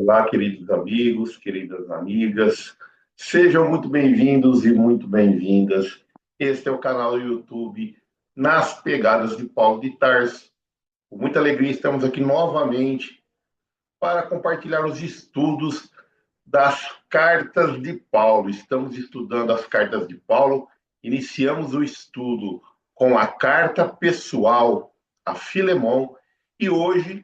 Olá, queridos amigos, queridas amigas, sejam muito bem-vindos e muito bem-vindas. Este é o canal do YouTube Nas Pegadas de Paulo de Tarso. Com muita alegria estamos aqui novamente para compartilhar os estudos das cartas de Paulo. Estamos estudando as cartas de Paulo, iniciamos o estudo com a carta pessoal a Filemão e hoje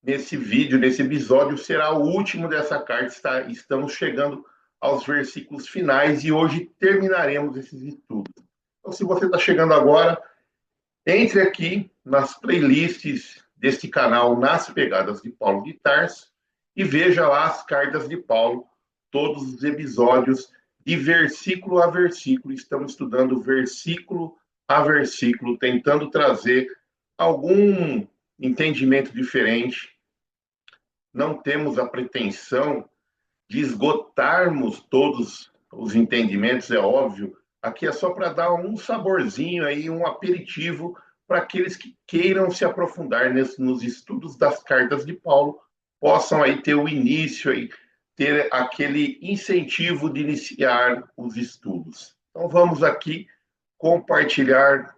nesse vídeo, nesse episódio, será o último dessa carta. Estamos chegando aos versículos finais e hoje terminaremos esses estudos. Então, se você está chegando agora, entre aqui nas playlists deste canal Nas Pegadas de Paulo de Tarso e veja lá as cartas de Paulo, todos os episódios, de versículo a versículo. Estamos estudando versículo a versículo, tentando trazer algum entendimento diferente. Não temos a pretensão de esgotarmos todos os entendimentos, é óbvio. Aqui é só para dar um saborzinho aí, um aperitivo para aqueles que queiram se aprofundar nos estudos das cartas de Paulo, possam aí ter o início, aí, ter aquele incentivo de iniciar os estudos. Então vamos aqui compartilhar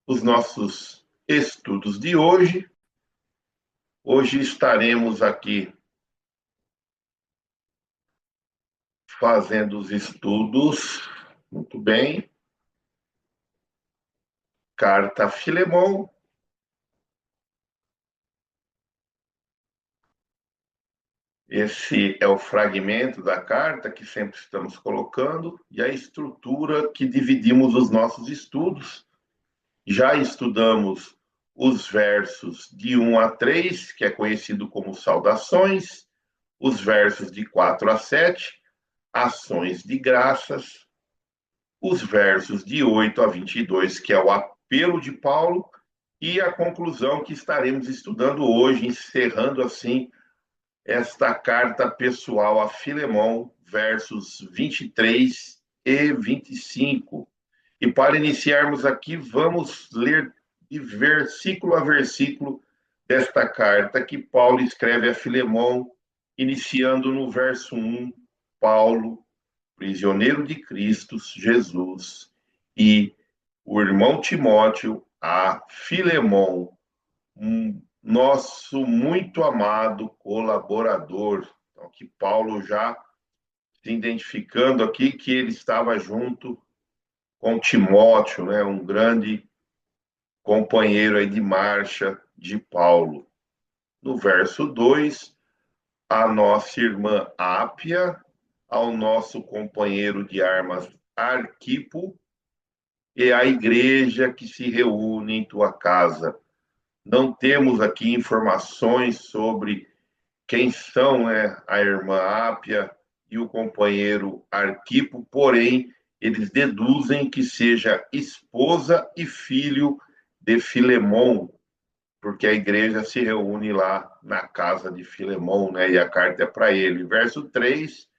os nossos estudos de hoje. Hoje estaremos aqui fazendo os estudos, muito bem. Carta a Filemão. Esse é o fragmento da carta que sempre estamos colocando e a estrutura que dividimos os nossos estudos. Já estudamos os versos de 1 a 3, que é conhecido como saudações, os versos de 4 a 7, ações de graças, os versos de 8 a 22, que é o apelo de Paulo, e a conclusão que estaremos estudando hoje, encerrando assim esta carta pessoal a Filemão, versos 23 e 25. E para iniciarmos aqui, vamos ler de versículo a versículo desta carta que Paulo escreve a Filemão, iniciando no verso 1, Paulo, prisioneiro de Cristo Jesus, e o irmão Timóteo a Filemão, nosso muito amado colaborador. Então, aqui Paulo já se identificando aqui que ele estava junto com Timóteo, né, um grande companheiro aí de marcha de Paulo. No verso 2, a nossa irmã Ápia, ao nosso companheiro de armas Arquipo, e a igreja que se reúne em tua casa. Não temos aqui informações sobre quem são, né, a irmã Ápia e o companheiro Arquipo, porém, eles deduzem que seja esposa e filho de Filemão, porque a igreja se reúne lá na casa de Filemão, né, e a carta é para ele. Verso 3,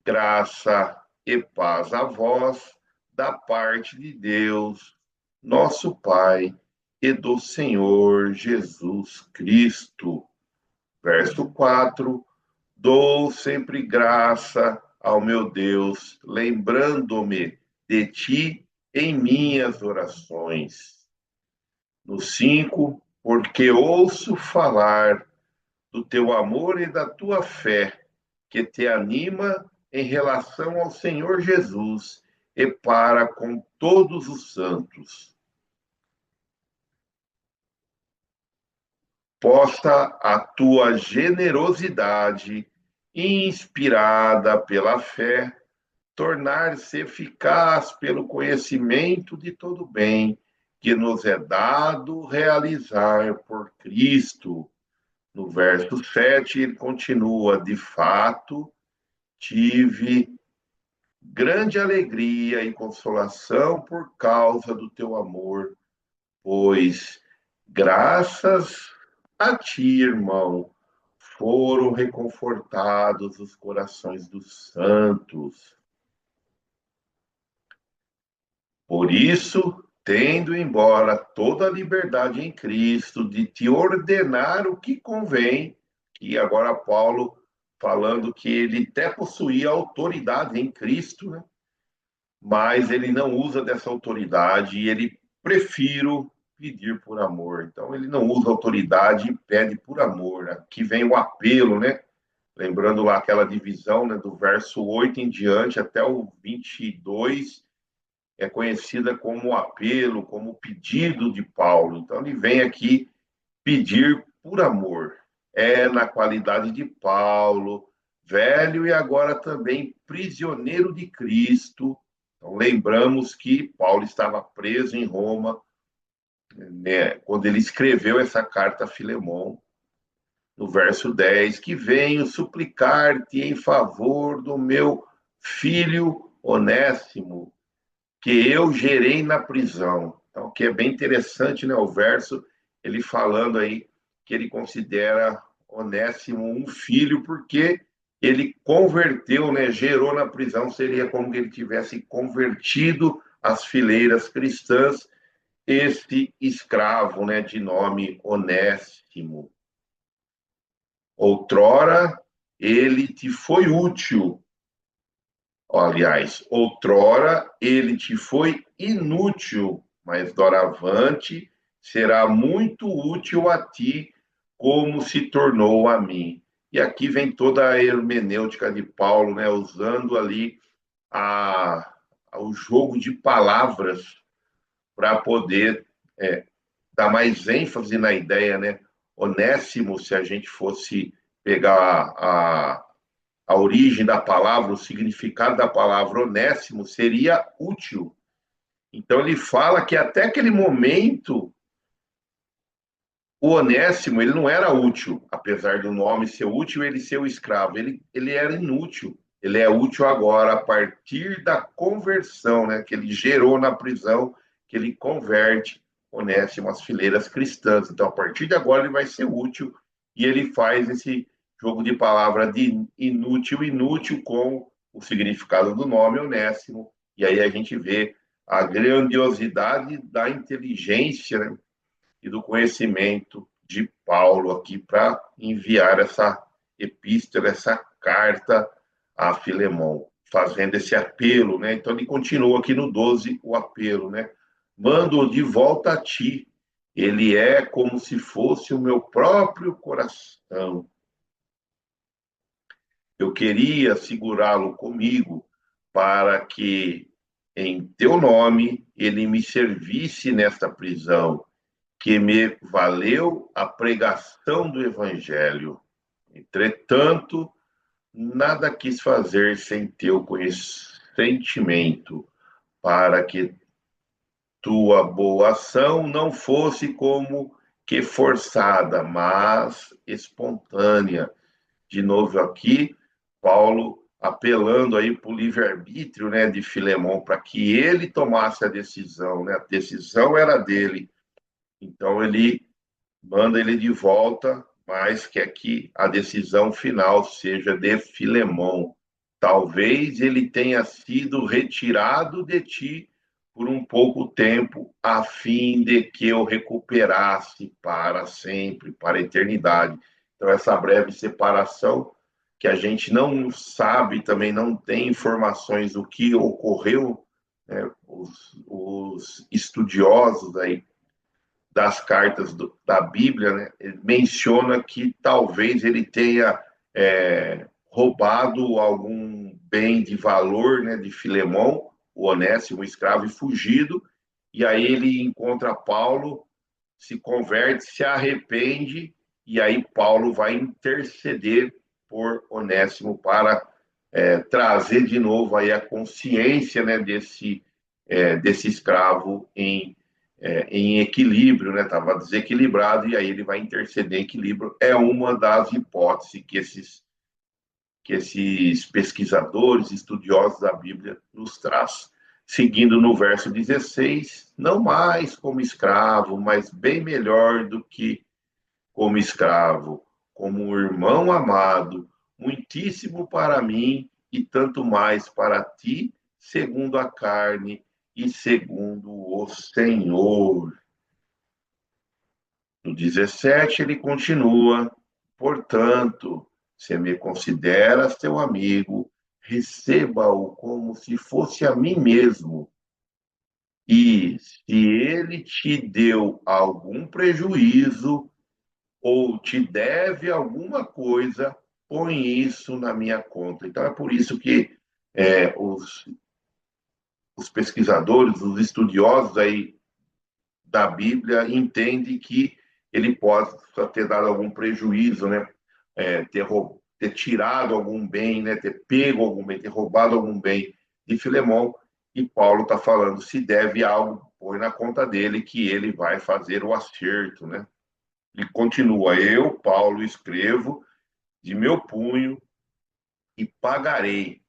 graça e paz a vós, da parte de Deus, nosso Pai, e do Senhor Jesus Cristo. Verso 4, dou sempre graça ao meu Deus, lembrando-me de ti em minhas orações. No 5, porque ouço falar do teu amor e da tua fé, que te anima em relação ao Senhor Jesus e para com todos os santos. Possa a tua generosidade, inspirada pela fé, tornar-se eficaz pelo conhecimento de todo bem que nos é dado realizar por Cristo. No verso 7, ele continua: de fato, tive grande alegria e consolação por causa do teu amor, pois, graças a ti, irmão, foram reconfortados os corações dos santos. Por isso, tendo embora toda a liberdade em Cristo de te ordenar o que convém, aqui agora Paulo falando que ele até possuía autoridade em Cristo, né? Mas ele não usa dessa autoridade e ele prefiro pedir por amor. Então ele não usa autoridade e pede por amor. Aqui vem o apelo, né? Lembrando lá aquela divisão, né, do verso 8 em diante até o 22, é conhecida como apelo, como pedido de Paulo. Então ele vem aqui pedir por amor. É na qualidade de Paulo, velho e agora também prisioneiro de Cristo. Então, lembramos que Paulo estava preso em Roma, né, quando ele escreveu essa carta a Filemon, no verso 10, que venho suplicar-te em favor do meu filho Onésimo, que eu gerei na prisão. Então, que é bem interessante, né, o verso, ele falando aí que ele considera Onésimo um filho, porque ele converteu, né, gerou na prisão, seria como que ele tivesse convertido as fileiras cristãs, este escravo, né, de nome Onésimo. Outrora ele te foi útil, aliás, outrora ele te foi inútil, mas doravante será muito útil a ti, como se tornou a mim. E aqui vem toda a hermenêutica de Paulo, né, usando ali o jogo de palavras para poder dar mais ênfase na ideia, né? Onésimo, se a gente fosse pegar a origem da palavra, o significado da palavra onésimo, seria útil. Então ele fala que até aquele momento o Onésimo ele não era útil, apesar do nome ser útil, ele ser o escravo, ele era inútil. Ele é útil agora a partir da conversão, né, que ele gerou na prisão, que ele converte Onésimo às fileiras cristãs. Então, a partir de agora, ele vai ser útil e ele faz esse jogo de palavra de inútil, inútil com o significado do nome Onésimo. E aí a gente vê a grandiosidade da inteligência, né, e do conhecimento de Paulo aqui para enviar essa epístola, essa carta a Filemão, fazendo esse apelo, né? Então ele continua aqui no 12 o apelo, né? Mando de volta a ti. Ele é como se fosse o meu próprio coração. Eu queria segurá-lo comigo para que em teu nome ele me servisse nesta prisão, que me valeu a pregação do Evangelho. Entretanto, nada quis fazer sem teu consentimento, para que tua boa ação não fosse como que forçada, mas espontânea. De novo aqui, Paulo apelando aí para o livre-arbítrio, né, de Filemão, para que ele tomasse a decisão, né? A decisão era dele. Então ele manda ele de volta, mas quer que a decisão final seja de Filemão. Talvez ele tenha sido retirado de ti por um pouco tempo, a fim de que eu recuperasse para sempre, para a eternidade. Então, essa breve separação, que a gente não sabe, também não tem informações do que ocorreu, né? Os estudiosos aí das cartas da Bíblia, né, menciona que talvez ele tenha roubado algum bem de valor, né, de Filemão, o Onésimo, o escravo, e fugido. E aí ele encontra Paulo, se converte, se arrepende, e aí Paulo vai interceder por Onésimo para trazer de novo aí a consciência, né, desse escravo em equilíbrio, né? Estava desequilibrado, e aí ele vai interceder em equilíbrio. É uma das hipóteses que esses pesquisadores, estudiosos da Bíblia nos traz. Seguindo no verso 16, não mais como escravo, mas bem melhor do que como escravo, como um irmão amado, muitíssimo para mim e tanto mais para ti, segundo a carne e segundo o Senhor. No 17, ele continua: Portanto, se me consideras teu amigo, receba-o como se fosse a mim mesmo. E se ele te deu algum prejuízo ou te deve alguma coisa, põe isso na minha conta. Então, é por isso que os pesquisadores, os estudiosos aí da Bíblia entendem que ele possa ter dado algum prejuízo, né? Ter tirado algum bem, né? Ter pego algum bem, ter roubado algum bem de Filemão. E Paulo está falando, se deve algo, põe na conta dele que ele vai fazer o acerto, né? Ele continua, eu, Paulo, escrevo de meu punho e pagarei,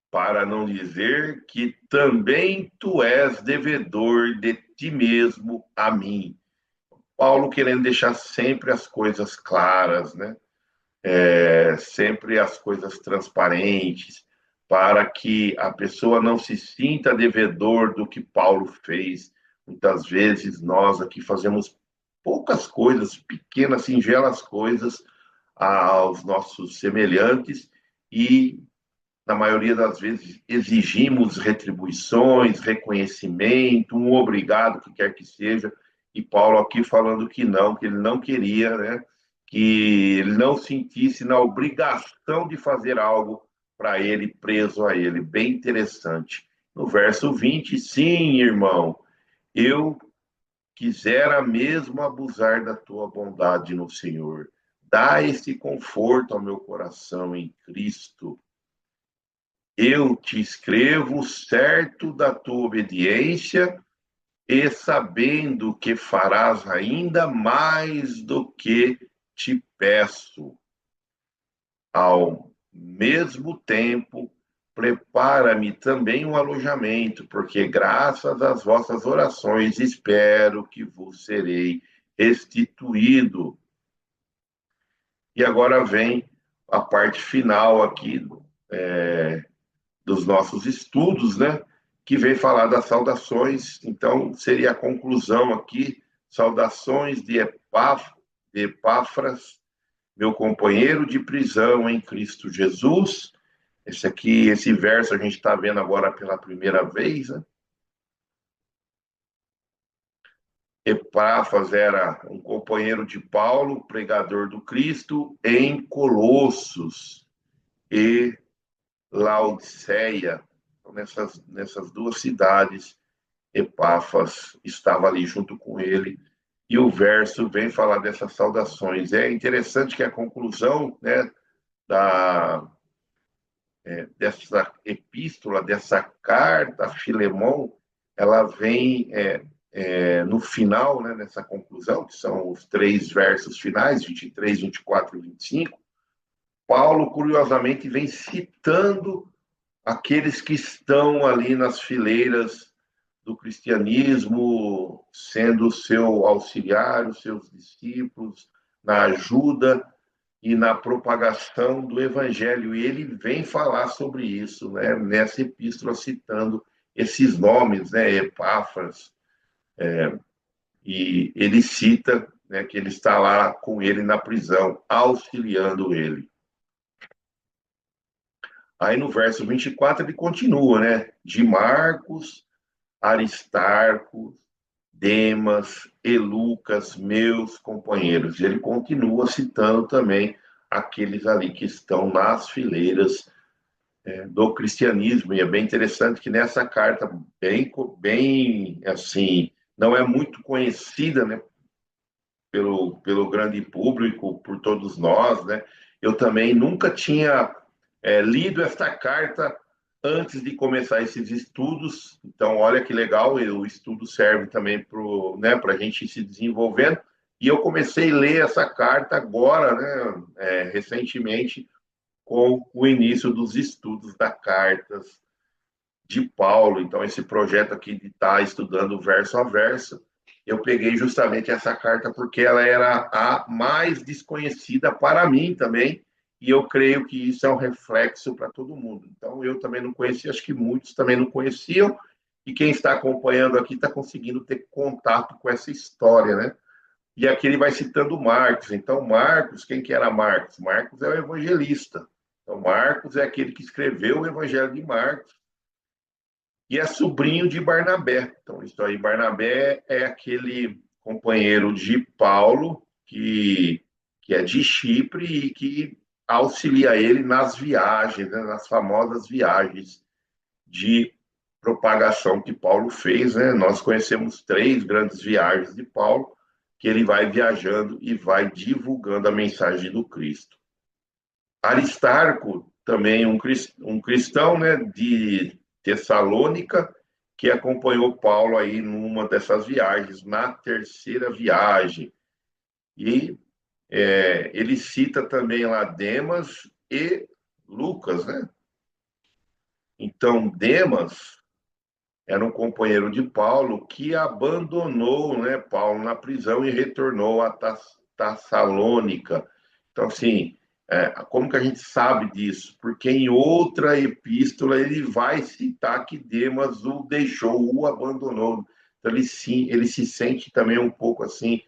para não dizer que também tu és devedor de ti mesmo a mim. Paulo querendo deixar sempre as coisas claras, né? Sempre as coisas transparentes, para que a pessoa não se sinta devedor do que Paulo fez. Muitas vezes nós aqui fazemos poucas coisas, pequenas, singelas coisas aos nossos semelhantes e na maioria das vezes, exigimos retribuições, reconhecimento, um obrigado, o que quer que seja, e Paulo aqui falando que ele não queria, né, que ele não sentisse na obrigação de fazer algo para ele, preso a ele. Bem interessante. No verso 20, sim, irmão, eu quisera mesmo abusar da tua bondade no Senhor. Dá esse conforto ao meu coração em Cristo. Eu te escrevo certo da tua obediência e sabendo que farás ainda mais do que te peço. Ao mesmo tempo, prepara-me também um alojamento, porque graças às vossas orações espero que vos serei restituído. E agora vem a parte final aqui, dos nossos estudos, né? Que vem falar das saudações. Então, seria a conclusão aqui: saudações de Epáfras, meu companheiro de prisão em Cristo Jesus. Esse verso a gente está vendo agora pela primeira vez, né? Epáfras era um companheiro de Paulo, pregador do Cristo, em Colossos e Laodiceia. Então, nessas duas cidades, Epáfras estava ali junto com ele, e o verso vem falar dessas saudações. É interessante que a conclusão, né, dessa epístola, dessa carta a Filemão, ela vem no final, né, nessa conclusão, que são os três versos finais, 23, 24 e 25, Paulo, curiosamente, vem citando aqueles que estão ali nas fileiras do cristianismo, sendo o seu auxiliar, os seus discípulos, na ajuda e na propagação do evangelho. E ele vem falar sobre isso, né, nessa epístola, citando esses nomes, né, Epáfras, e ele cita, né, que ele está lá com ele na prisão, auxiliando ele. Aí no verso 24 ele continua, né? De Marcos, Aristarco, Demas e Lucas, meus companheiros. Ele continua citando também aqueles ali que estão nas fileiras do cristianismo. E é bem interessante que nessa carta, bem assim, não é muito conhecida, né, pelo grande público, por todos nós, né? Eu também nunca tinha lido esta carta antes de começar esses estudos. Então, olha que legal, o estudo serve também para, né, a gente ir se desenvolvendo. E eu comecei a ler essa carta agora, né, recentemente, com o início dos estudos das cartas de Paulo. Então, esse projeto aqui de estar estudando verso a verso, eu peguei justamente essa carta porque ela era a mais desconhecida para mim também, e eu creio que isso é um reflexo para todo mundo. Então, eu também não conhecia, acho que muitos também não conheciam, e quem está acompanhando aqui está conseguindo ter contato com essa história, né? E aqui ele vai citando Marcos. Então, Marcos, quem que era Marcos? Marcos é o evangelista. Então, Marcos é aquele que escreveu o Evangelho de Marcos e é sobrinho de Barnabé. Então, isso aí, Barnabé é aquele companheiro de Paulo que é de Chipre e que auxilia ele nas viagens, né, nas famosas viagens de propagação que Paulo fez, né? Nós conhecemos três grandes viagens de Paulo, que ele vai viajando e vai divulgando a mensagem do Cristo. Aristarco, também um cristão, né, de Tessalônica, que acompanhou Paulo aí numa dessas viagens, na terceira viagem. E ele cita também lá Demas e Lucas, né? Então, Demas era um companheiro de Paulo que abandonou, né, Paulo na prisão e retornou a Tessalônica. Então, assim, como que a gente sabe disso? Porque em outra epístola ele vai citar que Demas o deixou, o abandonou. Então, ele se sente também um pouco assim,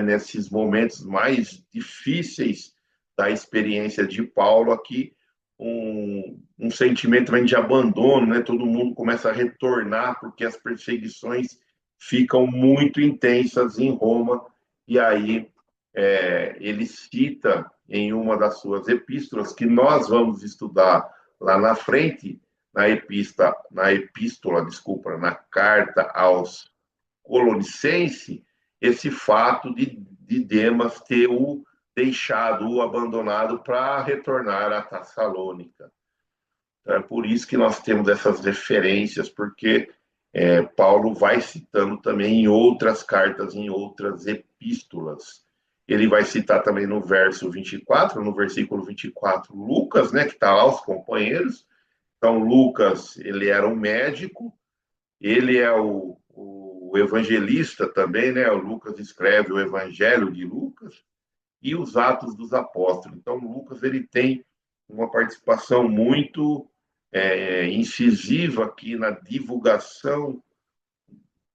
nesses momentos mais difíceis da experiência de Paulo aqui, um sentimento também de abandono, né? Todo mundo começa a retornar porque as perseguições ficam muito intensas em Roma, e aí ele cita em uma das suas epístolas, que nós vamos estudar lá na frente, desculpa, na carta aos Colonicenses, esse fato de Demas ter o deixado, o abandonado para retornar a Tessalônica. Então, é por isso que nós temos essas referências, porque Paulo vai citando também em outras cartas, em outras epístolas. Ele vai citar também no verso 24, no versículo 24, Lucas, né, que está lá, os companheiros. Então, Lucas, ele era um médico, ele é o evangelista também, né? O Lucas escreve o Evangelho de Lucas e os Atos dos Apóstolos. Então, Lucas ele tem uma participação muito incisiva aqui na divulgação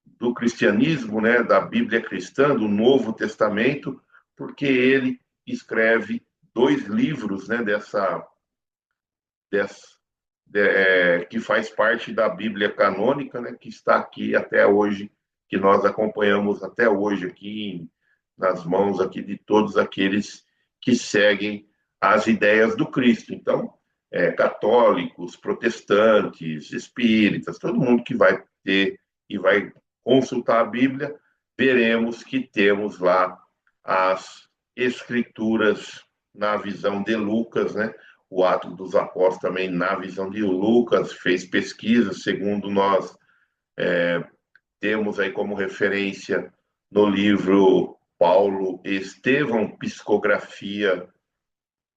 do cristianismo, né, da Bíblia cristã, do Novo Testamento, porque ele escreve dois livros, né, dessa que faz parte da Bíblia canônica, né, que está aqui até hoje, que nós acompanhamos até hoje aqui nas mãos aqui de todos aqueles que seguem as ideias do Cristo. Então, católicos, protestantes, espíritas, todo mundo que vai ter e vai consultar a Bíblia, veremos que temos lá as escrituras na visão de Lucas, né? O Ato dos Apóstolos também na visão de Lucas, fez pesquisa, segundo nós temos aí como referência no livro Paulo e Estevão, Psicografia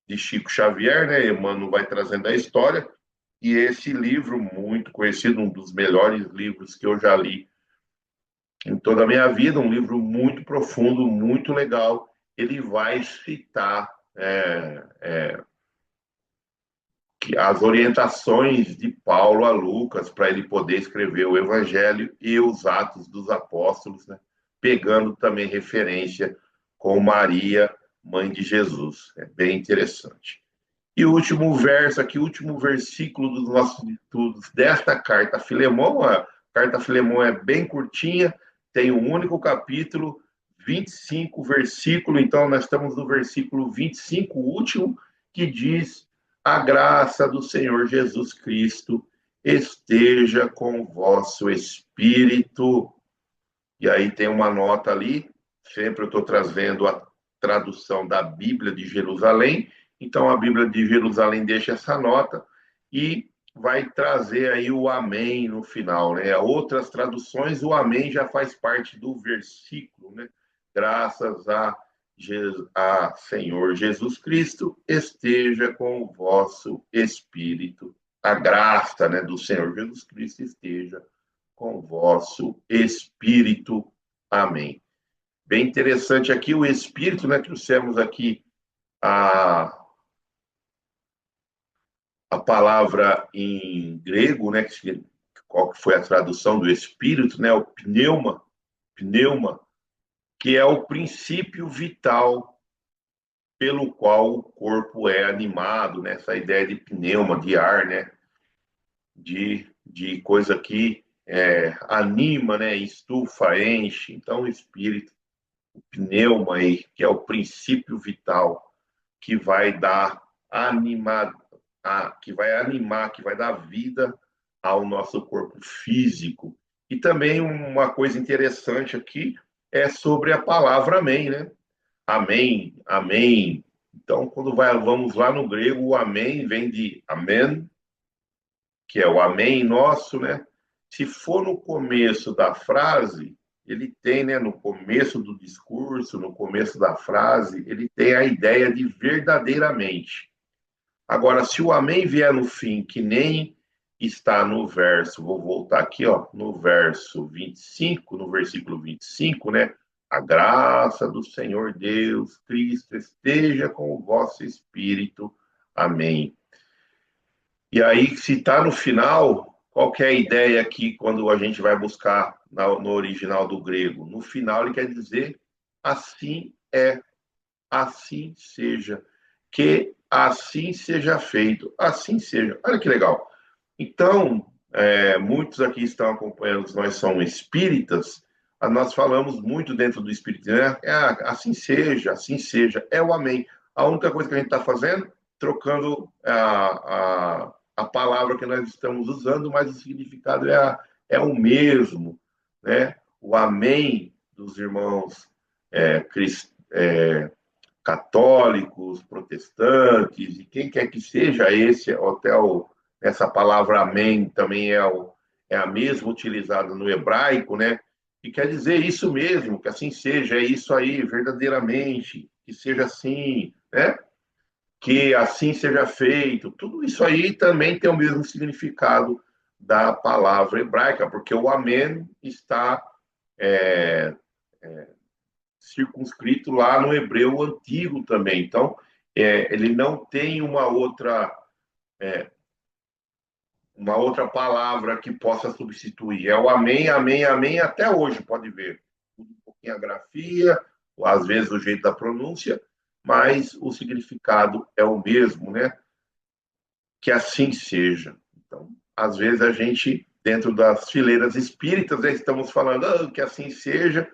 de Chico Xavier, né? Emmanuel vai trazendo a história, e esse livro, muito conhecido, um dos melhores livros que eu já li em toda a minha vida, um livro muito profundo, muito legal, ele vai citar as orientações de Paulo a Lucas para ele poder escrever o Evangelho e os Atos dos Apóstolos, né? Pegando também referência com Maria, mãe de Jesus. É bem interessante. E o último verso aqui, o último versículo dos nossos estudos desta carta a Filemão. A carta a Filemão é bem curtinha, tem um único capítulo, 25 versículos. Então, nós estamos no versículo 25, o último, que diz: a graça do Senhor Jesus Cristo esteja com o vosso espírito. E aí tem uma nota ali, sempre eu estou trazendo a tradução da Bíblia de Jerusalém, então a Bíblia de Jerusalém deixa essa nota e vai trazer aí o amém no final, né? Outras traduções, o amém já faz parte do versículo, né? Graças a Senhor Jesus Cristo esteja com o vosso espírito. A graça, né, do Senhor Jesus Cristo esteja com o vosso espírito. Amém. Bem interessante aqui o espírito, né? Trouxemos aqui a, a palavra em grego, né? Qual foi a tradução do espírito, né? O pneuma, que é o princípio vital pelo qual o corpo é animado, né? Essa ideia de pneuma, de ar, né? De coisa que anima, né? Estufa, enche. Então, o espírito, o pneuma aí, que é o princípio vital, que vai dar que vai animar, que vai dar vida ao nosso corpo físico. E também uma coisa interessante aqui é sobre a palavra amém, né? Amém, amém. Então, vamos lá no grego, o amém vem de amen, que é o amém nosso, né? Se for no começo da frase, ele tem, né, no começo do discurso, no começo da frase, ele tem a ideia de verdadeiramente. Agora, se o amém vier no fim, que nem está no verso, vou voltar aqui, ó, no verso 25, no versículo 25, né? A graça do Senhor Deus Cristo esteja com o vosso espírito. Amém. E aí, se está no final, qual que é a ideia aqui quando a gente vai buscar no original do grego? No final, ele quer dizer assim é, assim seja, que assim seja feito, assim seja. Olha que legal. Então, muitos aqui estão acompanhando, nós somos espíritas, nós falamos muito dentro do espiritismo, né? Assim seja, é o amém. A única coisa que a gente está fazendo, trocando a palavra que nós estamos usando, mas o significado é o mesmo, né? O amém dos irmãos católicos, protestantes, e quem quer que seja esse hotel, essa palavra amém também é a mesma utilizada no hebraico, né? E quer dizer isso mesmo, que assim seja, é isso aí, verdadeiramente, que seja assim, né? Que assim seja feito. Tudo isso aí também tem o mesmo significado da palavra hebraica, porque o amém está é, circunscrito lá no hebreu antigo também. Então, ele não tem uma outra palavra que possa substituir. É o amém, amém, amém, até hoje, pode ver. Um pouquinho a grafia, ou às vezes o jeito da pronúncia, mas o significado é o mesmo, né? Que assim seja. Então, às vezes a gente, dentro das fileiras espíritas, estamos falando que assim seja,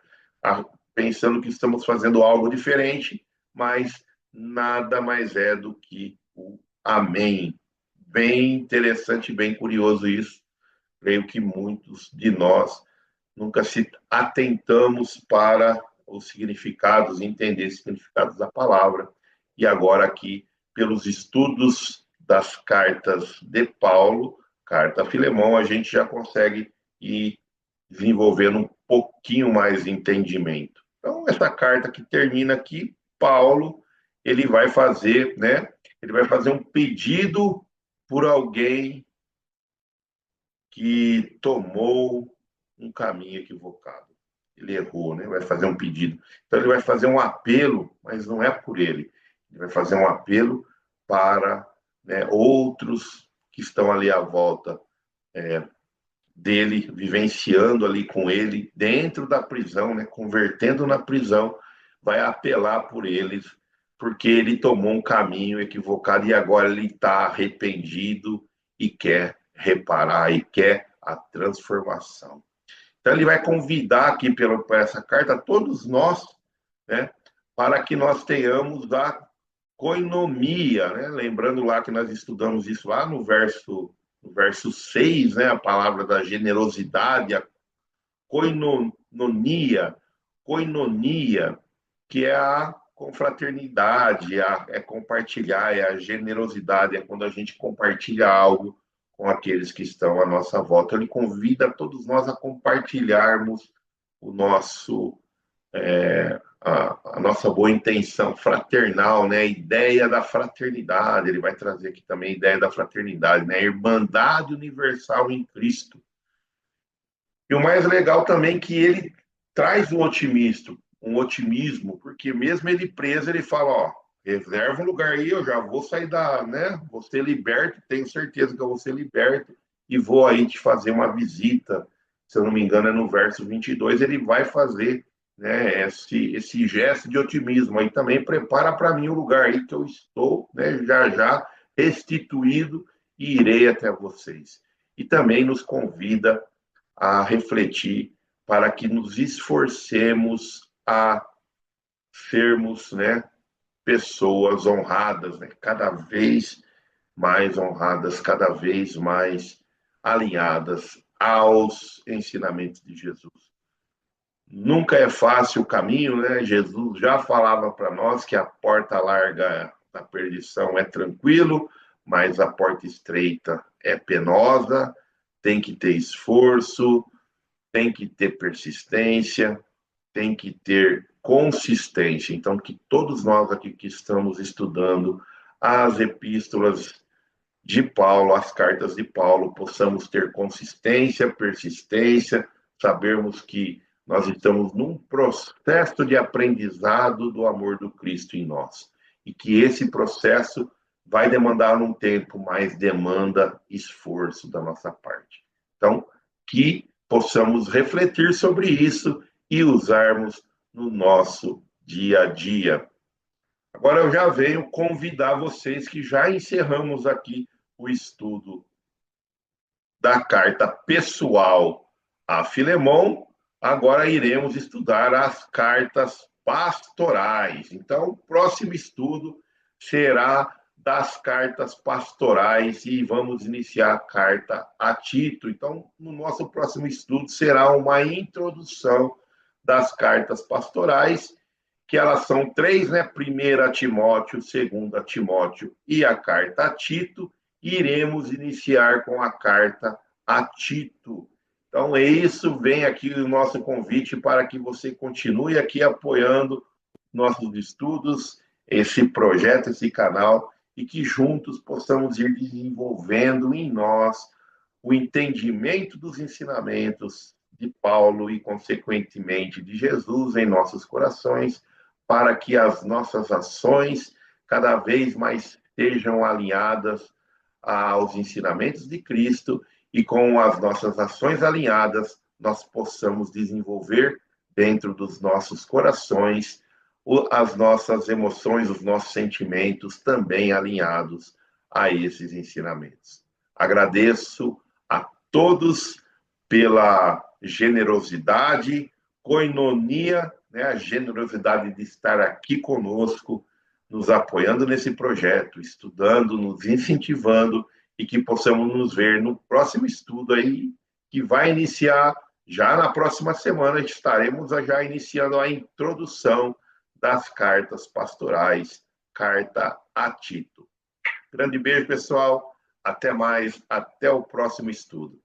pensando que estamos fazendo algo diferente, mas nada mais é do que o amém. Bem interessante, bem curioso isso. Creio que muitos de nós nunca se atentamos para os significados, entender os significados da palavra. E agora aqui, pelos estudos das cartas de Paulo, carta a Filemão, a gente já consegue ir desenvolvendo um pouquinho mais de entendimento. Então, essa carta que termina aqui, Paulo, ele vai fazer, né? Ele vai fazer um pedido por alguém que tomou um caminho equivocado. Ele errou, né? Vai fazer um pedido. Então, ele vai fazer um apelo, mas não é por ele. Ele vai fazer um apelo para, né, outros que estão ali à volta dele, vivenciando ali com ele, dentro da prisão, né, convertendo na prisão, vai apelar por eles, porque ele tomou um caminho equivocado e agora ele está arrependido e quer reparar e quer a transformação. Então ele vai convidar aqui por essa carta todos nós, né, para que nós tenhamos a coinomia, né? Lembrando lá que nós estudamos isso lá no verso 6, né? A palavra da generosidade, a koinonia, koinonia, que é a confraternidade, é compartilhar, é a generosidade, é quando a gente compartilha algo com aqueles que estão à nossa volta. Ele convida todos nós a compartilharmos o nosso a nossa boa intenção fraternal, né? A ideia da fraternidade. Ele vai trazer aqui também a ideia da fraternidade, né? A irmandade universal em Cristo. E o mais legal também é que ele traz um otimismo, porque mesmo ele preso, ele fala, ó, reserva um lugar aí, eu já vou sair né? Vou ser liberto, tenho certeza que eu vou ser liberto e vou aí te fazer uma visita. Se eu não me engano, é no verso 22, ele vai fazer né, esse gesto de otimismo aí também prepara para mim o lugar aí que eu estou, né, já já restituído e irei até vocês. E também nos convida a refletir para que nos esforcemos a sermos, né, pessoas honradas, né, cada vez mais honradas, cada vez mais alinhadas aos ensinamentos de Jesus. Nunca é fácil o caminho, né? Jesus já falava para nós que a porta larga da perdição é tranquilo, mas a porta estreita é penosa, tem que ter esforço, tem que ter persistência, tem que ter consistência. Então, que todos nós aqui que estamos estudando as epístolas de Paulo, as cartas de Paulo, possamos ter consistência, persistência, sabermos que nós estamos num processo de aprendizado do amor do Cristo em nós. E que esse processo vai demandar um tempo, mas demanda esforço da nossa parte. Então, que possamos refletir sobre isso e usarmos no nosso dia a dia. Agora eu já venho convidar vocês que já encerramos aqui o estudo da carta pessoal a Filemão, agora iremos estudar as cartas pastorais. Então, o próximo estudo será das cartas pastorais e vamos iniciar a carta a Tito. Então, no nosso próximo estudo será uma introdução das cartas pastorais, que elas são três, né? Primeira a Timóteo, segunda a Timóteo e a carta a Tito. Iremos iniciar com a carta a Tito. Então, é isso, vem aqui o nosso convite para que você continue aqui apoiando nossos estudos, esse projeto, esse canal, e que juntos possamos ir desenvolvendo em nós o entendimento dos ensinamentos de Paulo e, consequentemente, de Jesus em nossos corações, para que as nossas ações cada vez mais estejam alinhadas aos ensinamentos de Cristo e com as nossas ações alinhadas, nós possamos desenvolver dentro dos nossos corações as nossas emoções, os nossos sentimentos também alinhados a esses ensinamentos. Agradeço a todos pela generosidade, coinonia, né, a generosidade de estar aqui conosco, nos apoiando nesse projeto, estudando, nos incentivando e que possamos nos ver no próximo estudo aí, que vai iniciar já na próxima semana. Estaremos já iniciando a introdução das cartas pastorais, carta a Tito. Grande beijo, pessoal. Até mais, até o próximo estudo.